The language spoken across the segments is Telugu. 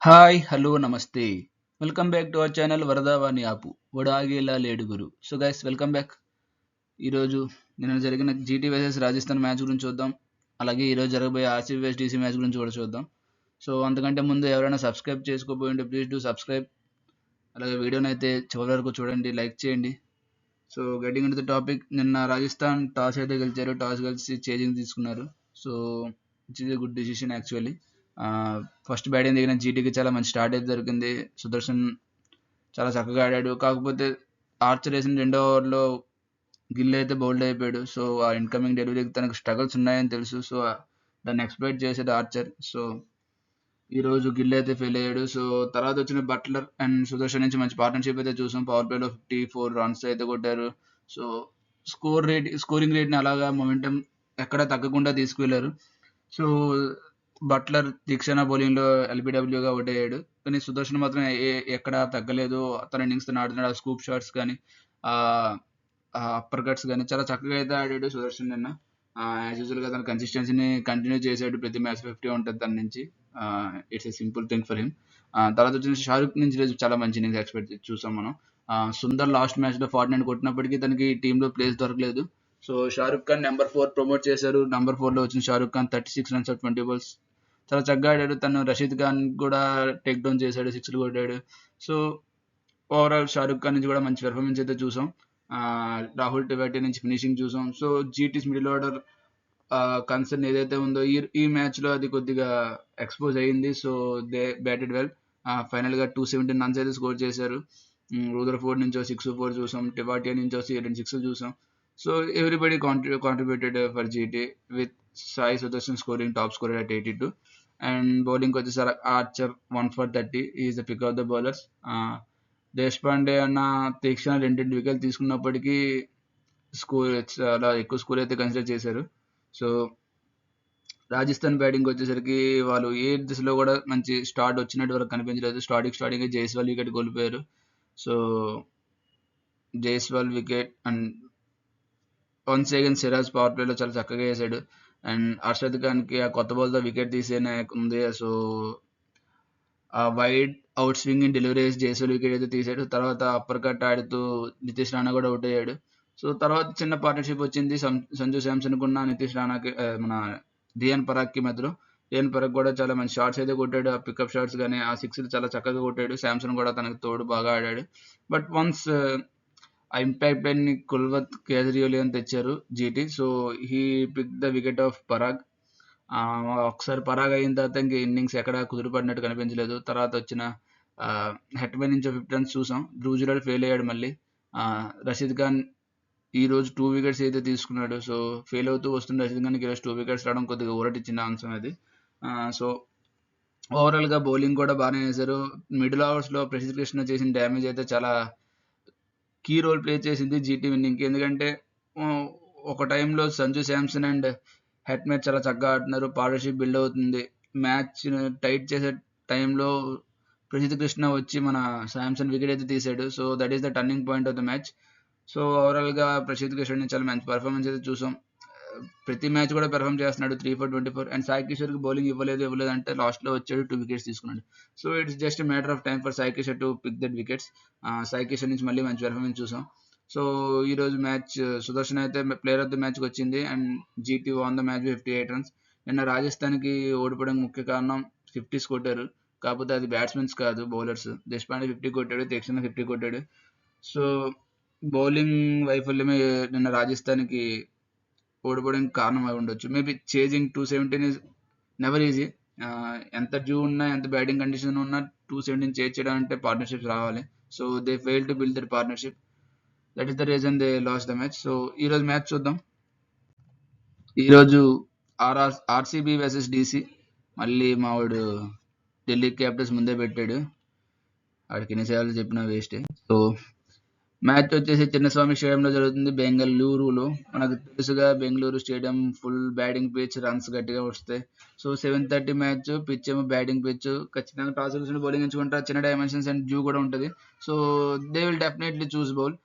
Hi, hello, namaste. Welcome back to our channel Varadavani ఆపు. వడాగేలా లేడు గురు. So guys, welcome back. ఈరోజు నిన్న జరిగిన జీటీ వర్సెస్ రాజస్థాన్ మ్యాచ్ గురించి చూద్దాం. అలాగే ఈరోజు జరగబోయే ఆర్సీబీ వర్సెస్ డీసీ మ్యాచ్ గురించి కూడా చూద్దాం. సో అంతకంటే ముందు ఎవరైనా సబ్స్క్రైబ్ చేసుకోబోయి ఉంటే ప్లీజ్ డూ సబ్స్క్రైబ్. అలాగే వీడియోని అయితే చివరి వరకు చూడండి, లైక్ చేయండి. So getting in to the topic, నిన్న రాజస్థాన్ టాస్ అయితే గెలిచారు. టాస్ గెలిచి చేజింగ్ తీసుకున్నారు. So it's is a good decision actually. First batting దిగిన జీటీకి చాలా మంచి స్టార్ట్ అయితే దొరికింది. సుదర్శన్ చాలా చక్కగా ఆడాడు. కాకపోతే ఆర్చర్ వేసిన రెండో ఓవర్లో గిల్ అయితే బౌల్డ్ అయిపోయాడు. సో ఆ ఇన్కమింగ్ డెలివరీకి తనకు స్ట్రగల్స్ ఉన్నాయని తెలుసు. సో దాన్ని ఎక్స్ప్లోయిట్ చేసేది ఆర్చర్. సో ఈ రోజు గిల్ అయితే ఫెయిల్ అయ్యాడు. సో తర్వాత వచ్చిన బట్లర్ అండ్ సుదర్శన్ నుంచి మంచి పార్ట్నర్షిప్ అయితే చూసాం. పవర్ ప్లేలో 54 రన్స్ అయితే కొట్టారు. సో స్కోరింగ్ రేట్ని అలాగా మొమెంటం ఎక్కడ తగ్గకుండా తీసుకువెళ్ళారు. సో బట్లర్ తీక్షణ బౌలింగ్లో ఎల్బిడబ్ల్యూగా అవుట్ అయ్యాడు. కానీ సుదర్శన్ మాత్రం ఎక్కడ తగ్గలేదు. తన ఇన్నింగ్స్ తను ఆడుతున్నాడు. ఆ స్కూప్ షాట్స్ కానీ అప్పర్ కట్స్ కానీ చాలా చక్కగా అయితే ఆడాడు సుదర్శన్ నిన్న. యాజ్ యూజువల్గా తన కన్సిస్టెన్సీని కంటిన్యూ చేశాడు. ప్రతి మ్యాచ్ 50 ఉంటుంది తన నుంచి. It's a simple thing for him. తర్వాత వచ్చిన షారుఖ్ నుంచి ఈరోజు చాలా మంచి ఇన్నింగ్స్ ఎక్స్పెక్ట్ చూసాం మనం. సుందర్ లాస్ట్ మ్యాచ్లో 49 కొట్టినప్పటికీ తనకి టీంలో ప్లేస్ దొరకలేదు. So Shahrukh Khan number 4 promote చేశారు. నెంబర్ 4లో వచ్చిన షారుఖ్ ఖాన్ 36 రన్స్ 20 బాల్స్ చాలా చక్కగా ఆడాడు. తను రషీద్ ఖాన్ కూడా టేక్ డౌన్ చేశాడు, 6లు కొట్టాడు. సో ఓవరాల్ షారుఖ్ ఖాన్ నుంచి కూడా మంచి పెర్ఫార్మెన్స్ అయితే చూసాం. రాహుల్ టెవాటి నుంచి ఫినిషింగ్ చూసాం. సో జీటీస్ మిడిల్ ఆర్డర్ కన్సర్న్ ఏదైతే ఉందో ఈ మ్యాచ్లో అది కొద్దిగా ఎక్స్పోజ్ అయ్యింది. So they batted well. ఫైనల్గా 217 రన్స్ అయితే స్కోర్ చేశారు. రూదర్ఫోర్డ్ నుంచి 6-4 చూసాం. టెవాటియా నుంచి 2 6 చూసాం. So everybody contributed for GT with Sai Sudarshan scoring top scorer at 82. And bowling వచ్చేసరికి Archer 1 for 30 is the pick of the bowlers. Deshpande అన్న తీక్షణ 2 వికెట్లు తీసుకున్నప్పటికీ స్కోర్ చాలా ఎక్కువ స్కోర్ అయితే కన్సిడర్ చేశారు. సో రాజస్థాన్ బ్యాటింగ్ వచ్చేసరికి వాళ్ళు ఏ దిశలో కూడా మంచి స్టార్ట్ వచ్చినట్టు వరకు కనిపించలేదు. స్టార్టింగ్ జైస్వాల్ వికెట్ కోల్పోయారు. So Jaiswal wicket and once again Siraj power ప్లేలో చాలా చక్కగా వేసాడు. అండ్ అర్షద్ ఖాన్కి ఆ కొత్త బాల్తో వికెట్ తీసేనే ఉంది. సో ఆ వైడ్ అవుట్ స్వింగ్ డెలివరీ చేసి జైస్వాల్ వికెట్ అయితే తీసాడు. తర్వాత అప్పర్ కట్ ఆడుతూ నితీష్ రాణా కూడా అవుట్ అయ్యాడు. సో తర్వాత చిన్న పార్ట్నర్షిప్ వచ్చింది సంజు శాంసన్ కున్న నితీష్ రాణాకి మన రియాన్ పరాగ్కి మధ్యలో. రియాన్ పరాగ్ కూడా చాలా మంచి షాట్స్ అయితే కొట్టాడు. ఆ పికప్ షాట్స్ కానీ ఆ సిక్స్లు చాలా చక్కగా కొట్టాడు. శాంసన్ కూడా తనకు తోడు బాగా ఆడాడు. బట్ వన్స్ ఆ ఇంపాక్ట్ ప్లేని కుల్వత్ కేజ్రీవాల్ తెచ్చారు GT. So he pick the wicket of Parag. ఒకసారి పరాగ్ అయిన తర్వాత ఇంక ఇన్నింగ్స్ ఎక్కడ కుదిరిపడినట్టు కనిపించలేదు. తర్వాత వచ్చిన హెట్మెన్ నుంచి 50 రన్స్ చూసాం. ధ్రువ్ ఫెయిల్ అయ్యాడు మళ్ళీ. రషీద్ ఖాన్ ఈ రోజు 2 వికెట్స్ అయితే తీసుకున్నాడు. సో ఫెయిల్ అవుతూ వస్తున్న రషీద్ ఖాన్కి ఈరోజు 2 వికెట్స్ రావడం కొద్దిగా ఊరటిచ్చిన అంశం అది. సో ఓవరాల్గా బౌలింగ్ కూడా బాగానే వేశారు. మిడిల్ ఓవర్స్లో ప్రసిద్ధ్ కృష్ణ చేసిన డ్యామేజ్ అయితే చాలా కీ రోల్ ప్లే చేసింది జీటీ విన్నింగ్కి. ఎందుకంటే ఒక టైంలో సంజు శాంసన్ అండ్ హెట్మెన్ చాలా చక్కగా ఆడుతున్నారు. పార్ట్నర్షిప్ బిల్డ్ అవుతుంది. మ్యాచ్ టైట్ చేసే టైంలో ప్రసిద్ధ్ కృష్ణ వచ్చి మన శాంసన్ వికెట్ అయితే తీసాడు. So that is the turning point of the match. So ఓవరాల్గా ప్రసిద్ధ్ కృష్ణ చాలా మంచి పర్ఫార్మెన్స్ అయితే చూసాం. ప్రతి మ్యాచ్ కూడా పెర్ఫామ్ చేస్తున్నాడు. 3 for 24. అండ్ సాయి కిషోర్కి బౌలింగ్ ఇవ్వలేదు అంటే లాస్ట్లో వచ్చాడు, 2 వికెట్స్ తీసుకున్నాడు. So it's just matter of time for Sai Kishore to pick that wickets. Sai Kishore నుంచి మళ్ళీ మంచి పెర్ఫార్మెన్స్ చూసాం. సో ఈరోజు మ్యాచ్ సుదర్శన్ అయితే ప్లేయర్ ఆఫ్ ద మ్యాచ్కి వచ్చింది. And GT won the match 58 runs. నిన్న రాజస్థాన్కి ఓడిపోవడానికి ముఖ్య కారణం 50s కొట్టారు. కాకపోతే అది బ్యాట్స్మెన్స్ కాదు, బౌలర్స్. దేశపాండే 50 కొట్టాడు, తీక్షణ 50 కొట్టాడు. సో బౌలింగ్ వైఫల్యమే నిన్న రాజస్థాన్కి ఓడిపోవడానికి కారణం అయి ఉండొచ్చు. Maybe chasing 217 is never easy. ఎంత డ్యూ ఉన్నా, ఎంత బ్యాటింగ్ కండిషన్ ఉన్నా 217 చేజ్ చేయడం అంటే పార్ట్నర్షిప్స్ రావాలి. So they fail to build their partnership. That is the reason they loss the match. So ఈరోజు మ్యాచ్ చూద్దాం. ఈరోజు ఆర్సీబీ వర్సెస్ డీసీ. మళ్ళీ మావాడు ఢిల్లీ క్యాపిటల్స్ ముందే పెట్టాడు. వాడికి ఎన్నిసార్లు చెప్పినా వేస్టే. సో మ్యాచ్ వచ్చేసి చిన్నస్వామి స్టేడియంలో జరుగుతుంది, బెంగళూరులో. మనకు తెలుసుగా Bengaluru stadium full batting pitch, runs గట్టిగా వస్తాయి. So 7:30 match. పిచ్ ఏమో బ్యాటింగ్ పిచ్. ఖచ్చితంగా టాస్ గెలిచిన బౌలింగ్ ఎంచుకుంటారు. చిన్న డైమెన్షన్స్ అండ్ డ్యూ కూడా ఉంటుంది. So they will definitely choose bowl.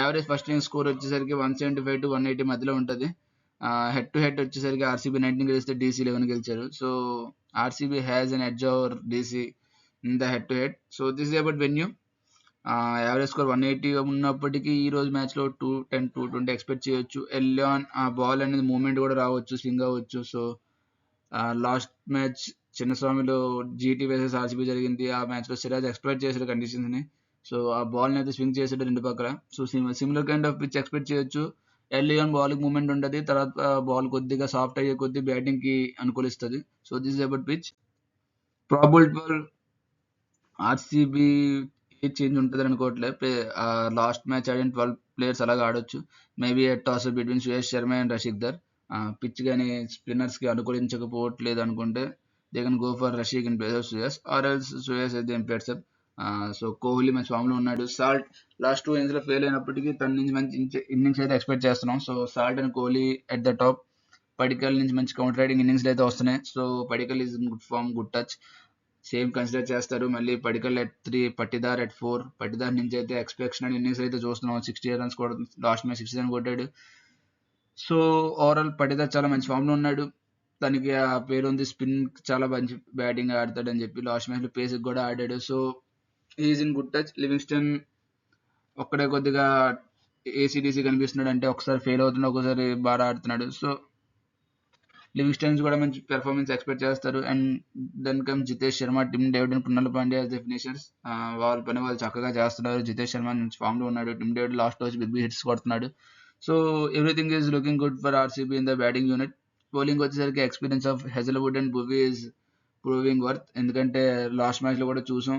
Average first innings score వచ్చేసరికి 175 to 180 మధ్యలో ఉంటుంది. హెడ్ టు హెడ్ వచ్చేసరికి ఆర్సీబీ 19 గెలిస్తే డీసీ 11 గెలిచారు. So RCB has an edge over DC in the head to head. So this is about venue. Average score 180 ఉన్నప్పటికీ ఈ రోజు మ్యాచ్లో 210 220 ఎక్స్పెక్ట్ చేయొచ్చు. ఎర్లీ ఆన్ ఆ బాల్ అనేది మూమెంట్ కూడా రావచ్చు, స్వింగ్ అవ్వచ్చు. సో లాస్ట్ మ్యాచ్ చిన్నస్వామిలో జీటీ వర్సెస్ ఆర్సీబీ జరిగింది. ఆ మ్యాచ్లో సిరాజ్ ఎక్స్పెక్ట్ చేశాడు కండిషన్స్ని. సో ఆ బాల్ని అయితే స్వింగ్ చేసాడు రెండు పక్కల. So similar kind of pitch expect చేయొచ్చు. ఎర్లీ ఆన్ బాల్కి మూమెంట్ ఉంటుంది, తర్వాత బాల్ కొద్దిగా సాఫ్ట్ అయ్యే కొద్ది బ్యాటింగ్కి అనుకూలిస్తుంది. So this is about pitch. Probability for RCB ఏ చేంజ్ ఉంటుంది అనుకోవట్లేదు. లాస్ట్ మ్యాచ్ ఆడిన 12 ప్లేయర్స్ అలాగా ఆడొచ్చు. Maybe toss between Suyash Sharma and Rasikh Dar. Pitch కానీ స్పిన్నర్స్కి అనుకూలించకపోవట్లేదు అనుకుంటే they can go for Rasikh in place of Suyash, or else Suyash అయితే ఎంపేర్స్ అప్. సో కోహ్లీ మంచి ఫామ్లో ఉన్నాడు. సాల్ట్ లాస్ట్ 2 innings లో ఫెయిల్ అయినప్పటికీ తన నుంచి మంచి ఇన్నింగ్స్ అయితే ఎక్స్పెక్ట్ చేస్తున్నాం. So Salt and Kohli at the top. Padikkal నుంచి మంచి కౌంటర్ రైడింగ్ ఇన్నింగ్స్ అయితే వస్తున్నాయి. So Padikkal is good form, good touch. Same consider చేస్తారు. మళ్ళీ పడికల్ ఎట్ 3, పట్టిదార్ ఎట్ 4. పట్టిదార్ నుంచి అయితే ఎక్స్పెక్షన్ ఇన్నింగ్స్ అయితే చూస్తున్నాం. 60 రన్స్ కూడా లాస్ట్ మ్యాచ్ 60 రన్ కొట్టాడు. సో ఓవరాల్ పట్టిదార్ చాలా మంచి ఫామ్లో ఉన్నాడు. తనకి ఆ పేరు ఉంది, స్పిన్ చాలా మంచి బ్యాటింగ్ ఆడతాడు అని చెప్పి. లాస్ట్ మ్యాచ్లో పేస్ కూడా ఆడాడు. So is in good touch. Livingstone ఒక్కడే కొద్దిగా ఏసీడీసీ కనిపిస్తున్నాడు, అంటే ఒకసారి ఫెయిల్ అవుతున్నాడు, ఒకసారి బాగా ఆడుతున్నాడు. సో లివింగ్స్టన్స్ కూడా మంచి పెర్ఫార్మెన్స్ ఎక్స్పెక్ట్ చేస్తారు. And then come Jitesh Sharma, Tim David and Krunal Pandya as the finishers. వాళ్ళ పని వాళ్ళు చక్కగా చేస్తున్నారు. జితేష్ శర్మ మంచి ఫామ్లో ఉన్నాడు. టిమ్ డేవిడ్ లాస్ట్ వచ్చి బిగ్ హిట్స్ కొడుతున్నాడు. So everything is looking good for RCB in the batting unit. Bowling వచ్చేసరికి experience of Hazlewood and Bhuvi is proving worth. ఎందుకంటే లాస్ట్ మ్యాచ్లో కూడా చూసాం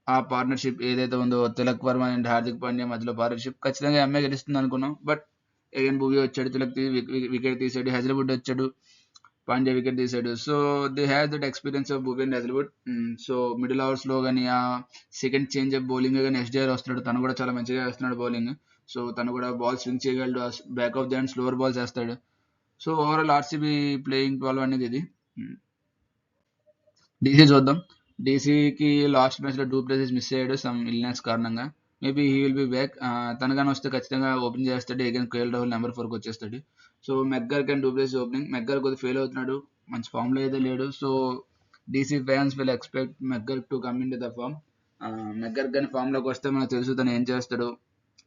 ఆ పార్ట్నర్షిప్ ఏదైతే ఉందో తిలక్ వర్మ అండ్ హార్దిక్ పాండ్యా మధ్యలో పార్ట్నర్షిప్ ఖచ్చితంగా ఎంఐ గెలుస్తుంది అనుకున్నాం. బట్ అగైన్ భువీ వచ్చాడు, తిలక్ వికెట్ తీసాడు, హెజల్వుడ్ వచ్చాడు, పాండ్యా వికెట్ తీసాడు. So they have that experience of Bhuvi and Hazlewood. So middle అవర్స్లో కానీ ఆ సెకండ్ చేంజ్ ఆఫ్ బౌలింగ్ కానీ ఎస్డిఆర్ వస్తున్నాడు, తను కూడా చాలా మంచిగా వేస్తున్నాడు బౌలింగ్. సో తను కూడా బాల్ స్వింగ్ చేయగలడు, back of the hand slower balls వేస్తాడు. సో ఓవరాల్ ఆర్సీబీ ప్లేయింగ్ 12 అనేది ఇది. డీసీ చూద్దాం. డీసీకి లాస్ట్ మ్యాచ్లో డూప్లెసిస్ మిస్ అయ్యాడు సమ్ ఇల్నెస్ కారణంగా. Maybe he will be back. తనగానే వస్తే ఖచ్చితంగా ఓపెన్ చేస్తాడు. అగైన్ కేఎల్ రాహుల్ నెంబర్ 4కి వచ్చేస్తాడు. So McGurk and du Plessis opening. McGurk కొద్దిగా ఫెయిల్ అవుతున్నాడు, మంచి ఫామ్లో అయితే లేడు. So DC fans will expect McGurk to come in to the form. McGurk కానీ ఫామ్లోకి వస్తే మనకు తెలుసు తను ఏం చేస్తాడు.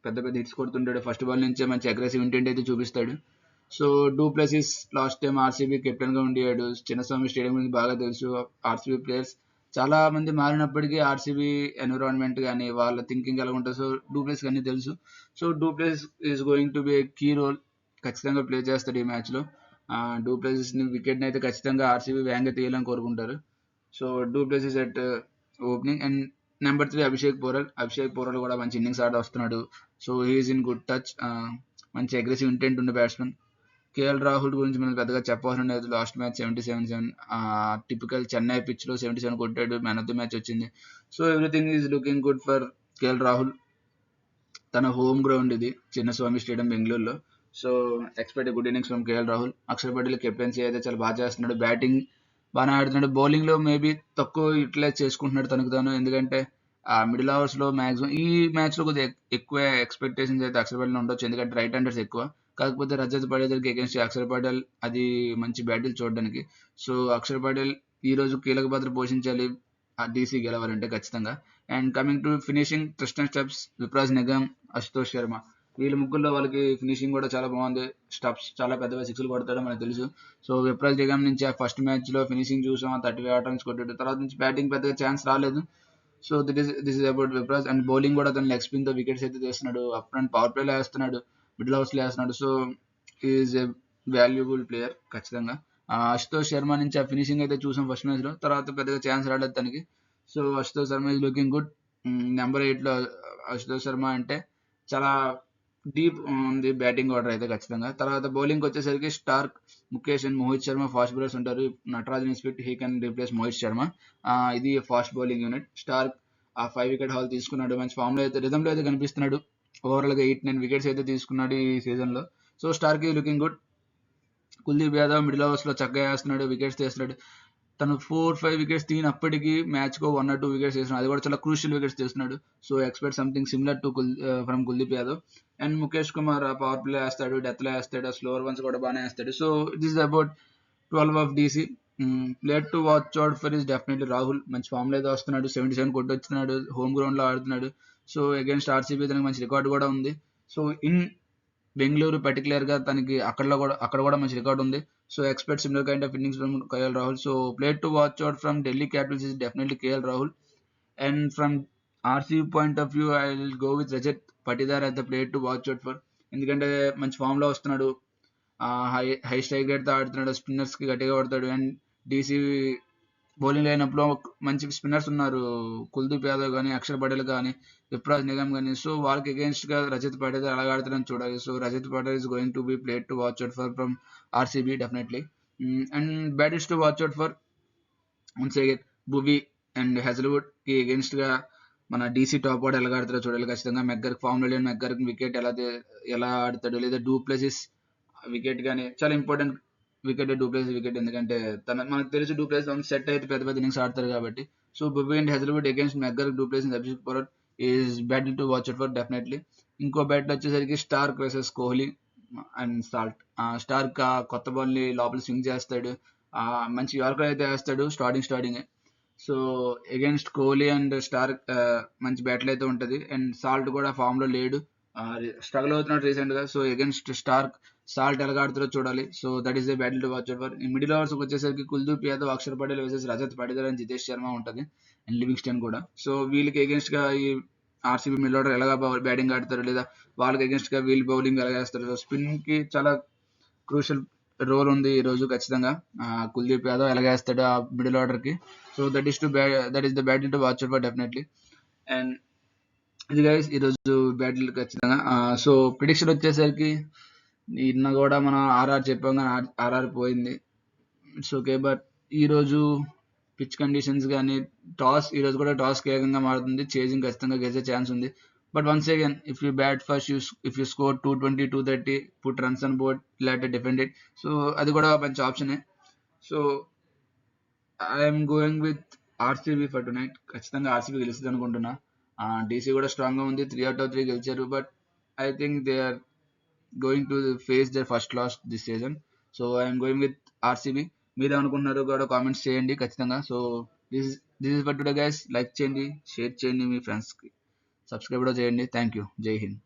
పెద్ద పెద్ద హిట్స్ కొడుతుంటాడు, ఫస్ట్ బాల్ నుంచే మంచి అగ్రెసివ్ ఇంటెంట్ అయితే చూపిస్తాడు. So du Plessis last time RCB కెప్టెన్గా ఉండియాడు. చిన్నస్వామి స్టేడియం గురించి బాగా తెలుసు. ఆర్సీబీ ప్లేయర్స్ చాలా మంది మారినప్పటికీ ఆర్సీబీ ఎన్విరాన్మెంట్ కానీ వాళ్ళ థింకింగ్ ఎలా ఉంటుంది, సో డూప్లెసిస్ అన్నీ తెలుసు. So du Plessis is going to be a key role, ఖచ్చితంగా ప్లే చేస్తాడు ఈ మ్యాచ్లో. డూప్లెసిస్ని వికెట్ని అయితే ఖచ్చితంగా ఆర్సీబీ వేగంగా తీయాలని కోరుకుంటారు. So du Plessis at opening. And number 3 Abhishek Porel. Abhishek Porel కూడా మంచి ఇన్నింగ్స్ ఆడ వస్తున్నాడు. So he is in good touch, మంచి అగ్రెసివ్ ఇంటెంట్ ఉన్న బ్యాట్స్మెన్. కేఎల్ రాహుల్ గురించి మనం పెద్దగా చెప్పవసరం లేదు. లాస్ట్ మ్యాచ్ 77 టిపికల్ చెన్నై పిచ్లో 77 కొట్టాడు, మ్యాన్ ఆఫ్ ది మ్యాచ్ వచ్చింది. So everything is looking good for KL Rahul. తన హోమ్ గ్రౌండ్ ఇది, చిన్నస్వామి స్టేడియం బెంగళూరులో. So expect good innings from KL Rahul. Axar Patel captaincy అయితే చాలా బాగా చేస్తున్నాడు, బ్యాటింగ్ బాగానే ఆడుతున్నాడు. బౌలింగ్లో మేబీ తక్కువ యూటిలైజ్ చేసుకుంటున్నాడు తనకు తాను, ఎందుకంటే ఆ మిడిల్ అవర్స్లో మ్యాక్సిమం ఈ మ్యాచ్లో కొద్దిగా ఎక్కువ ఎక్స్పెక్టేషన్స్ అయితే అక్షర్ పటేల్ ఉండొచ్చు, ఎందుకంటే రైట్ హ్యాండర్స్ ఎక్కువ. కాకపోతే రజత్ పటేల్కి అగేన్స్ట్ అక్షర్ పటేల్ అది మంచి బ్యాటిల్ చూడడానికి. సో అక్షర్ పటేల్ ఈరోజు కీలక పాత్ర పోషించాలి ఆ డీసీ గెలవాలంటే ఖచ్చితంగా. And coming to finishing, Tristan Stubbs, Vipraj Nigam, Ashutosh Sharma, వీళ్ళ ముగ్గురులో వాళ్ళకి ఫినిషింగ్ కూడా చాలా బాగుంది. స్టబ్స్ చాలా పెద్దగా సిక్స్లు కొడతాడో మనకు తెలుసు. సో విప్రాజ్ నిగమ్ నుంచి ఆ ఫస్ట్ మ్యాచ్లో ఫినిషింగ్ చూసాం, 35 రన్స్ కొట్టాడు. తర్వాత నుంచి బ్యాటింగ్ పెద్దగా ఛాన్స్ రాలేదు. So this is about Vipraj. And bowling కూడా తను లెగ్ స్పిన్తో వికెట్స్ అయితే తీస్తున్నాడు, అప్ అండ్ పవర్ ప్లేలో వేస్తున్నాడు, మిడిల్ అవర్స్లో వేస్తున్నాడు. So is a valuable player ఖచ్చితంగా. అశుతోష్ శర్మ నుంచి ఆ ఫినిషింగ్ అయితే చూసాం ఫస్ట్ మ్యాచ్లో, తర్వాత పెద్దగా ఛాన్స్ రాలేదు తనకి. So Ashutosh Sharma is looking good. Number 8లో అశుతోష్ శర్మ అంటే చాలా డీప్ ఉంది బ్యాటింగ్ ఆర్డర్ అయితే ఖచ్చితంగా. తర్వాత బౌలింగ్ వచ్చేసరికి Starc, Mukesh and Mohit Sharma fast bowlers ఉంటారు. Natarajan is fit, he can replace Mohit Sharma. ఇది ఫాస్ట్ బౌలింగ్ యూనిట్. స్టార్క్ ఆ 5 వికెట్ హాల్ తీసుకున్నాడు, మంచి ఫామ్లో అయితే రిథంలో అయితే కనిపిస్తున్నాడు. ఓవరాల్గా 8-9 వికెట్స్ అయితే తీసుకున్నాడు ఈ సీజన్లో. So Starc is looking good. Kuldeep Yadav middle ఓవర్స్లో చక్కగా వేస్తున్నాడు, వికెట్స్ తీస్తున్నాడు. తను 4-5 వికెట్స్ తీనప్పటికీ మ్యాచ్కో 1 or 2 వికెట్స్ తీస్తున్నాడు, అది కూడా చాలా క్రూషియల్ వికెట్స్ తీస్తున్నాడు. So expect something similar too from Kuldeep Yadav. And Mukesh Kumar power play వేస్తాడు, డెత్లో వేస్తాడు, స్లోవర్ వన్స్ కూడా బాగానే వేస్తాడు. So this is about 12 of DC. Player to watch out for is definitely Rahul. మంచి ఫామ్ లో అయితే వస్తున్నాడు, 77 కొట్టొచ్చినాడు, హోమ్ గ్రౌండ్ లో ఆడుతున్నాడు. సో అగేన్స్ట్ ఆర్సీబీ తనకి మంచి రికార్డ్ కూడా ఉంది. సో ఇన్ బెంగళూరు పర్టికులర్ గా తనకి అక్కడ కూడా మంచి రికార్డ్ ఉంది. So expect similar kind of innings from KL Rahul. So player to watch out from Delhi Capitals is definitely KL Rahul. And from RCB point of view I will go with Rajat Patidar as the player to watch out for. ఎందుకంటే మంచి ఫామ్ లో వస్తున్నాడు, హై హై స్ట్రైక్ రేట్ తో ఆడుతున్నాడు, స్పిన్నర్స్ కి గట్టిగా కొడతాడు. అండ్ డీసీ బౌలింగ్ లైనప్ లో మంచి స్పిన్నర్స్ ఉన్నారు, కుల్దీప్ యాదవ్ కానీ, అక్షర్ పటేల్ కానీ, యువరాజ్ నిగమ్ కానీ. సో వాళ్ళకి అగేన్స్ట్ గా రజత్ పటేల్ ఎలా ఆడుతారని చూడాలి. So Rajat Patel is going to B played to watch out for from RCB definitely. And bettings to watch out for once again Bhuvi and Hazlewood కి అగేన్స్ట్ గా మన డీసీ టాప్ ఆర్డర్ ఎలా ఆడతారో చూడాలి ఖచ్చితంగా. మెగ్గర్ ఫామ్ లో లేని మెగ్గర్ వికెట్ ఎలా ఆడతాడు, లేదా డూప్లెసిస్ వికెట్ కానీ చాలా ఇంపార్టెంట్ వికెట్ డూప్లెసిస్ వికెట్. ఎందుకంటే మనకు తెలుసు డూప్లెసిస్ సెట్ అయితే పెద్ద పెద్ద ఇన్నింగ్స్ ఆడతారు కాబట్టి. So Bhuvi and Hazlewood against McGurk du Plessis Abhishek Porel is battle to watch out for definitely. ఇంకో బ్యాట్ వచ్చేసరికి Starc versus Kohli and Salt. Starc కొత్త బాల్ ని లోపల స్వింగ్ చేస్తాడు, మంచి యార్కర్ అయితే వేస్తాడు starting. So against Kohli and Starc మంచి బ్యాటిల్ అయితే ఉంటది. అండ్ సాల్ట్ కూడా ఫామ్ లో లేడు, స్ట్రగుల్ అవుతున్నాడు రీసెంట్ గా. సో అగేన్స్ట్ స్టార్క్ సాల్ట్ ఎలా ఆడుతారో చూడాలి. So that is the battle to watch for. ఈ మిడిల్ ఓవర్స్ వచ్చేసరికి కుల్దీప్ యాదవ్, అక్షర్ పటేల్ వర్సెస్ రజత్ పటిదార్ అండ్ జితేష్ శర్మ ఉంటది, అండ్ లివింగ్స్టన్ కూడా. సో వీళ్ళకి అగేన్స్ట్ గా ఈ ఆర్సీబీ మిడిల్ ఆర్డర్ ఎలాగా బ్యాటింగ్ ఆడతారు, లేదా వాళ్ళకి అగేన్స్ట్ గా వీళ్ళు బౌలింగ్ ఎలా చేస్తారు. సో స్పిన్ కి చాలా క్రూషియల్ రోల్ ఉంది ఈ రోజు ఖచ్చితంగా. కుల్దీప్ యాదవ్ ఎలాగేస్తాడు ఆ మిడిల్ ఆర్డర్ కి. So that is the battle to watch for definitely. And ఇది గైస్ ఈ రోజు బ్యాటిల్ ఖచ్చితంగా. సో ప్రిడిక్షన్ వచ్చేసరికి నిన్న కూడా మనం ఆర్ఆర్ చెప్పాం కానీ ఆర్ఆర్ పోయింది. It's okay. బట్ ఈ రోజు పిచ్ కండిషన్స్ కానీ ఈ రోజు కూడా టాస్ కీలకంగా మారుతుంది. చేజింగ్ ఖచ్చితంగా గెలిచే ఛాన్స్ ఉంది. But once again if you bat first if you score 220, 230, put runs on board, let defend it. So అది కూడా మంచి ఆప్షనే. So I'm going with RCB for tonight. ఖచ్చితంగా ఆర్సీబీ గెలుస్తుంది అనుకుంటున్నా. డీసీ కూడా స్ట్రాంగ్ గా ఉంది, 3/3 గెలిచారు. But I think they are going to face their first loss this season. So I'm going with RCB. మీరు ఏమనుకుంటున్నారు కూడా కామెంట్స్ చేయండి ఖచ్చితంగా. So this this is for today guys. Like చేయండి, షేర్ చేయండి మీ ఫ్రెండ్స్ కి, సబ్స్క్రైబ్ కూడా చేయండి. Thank you. జై హింద్.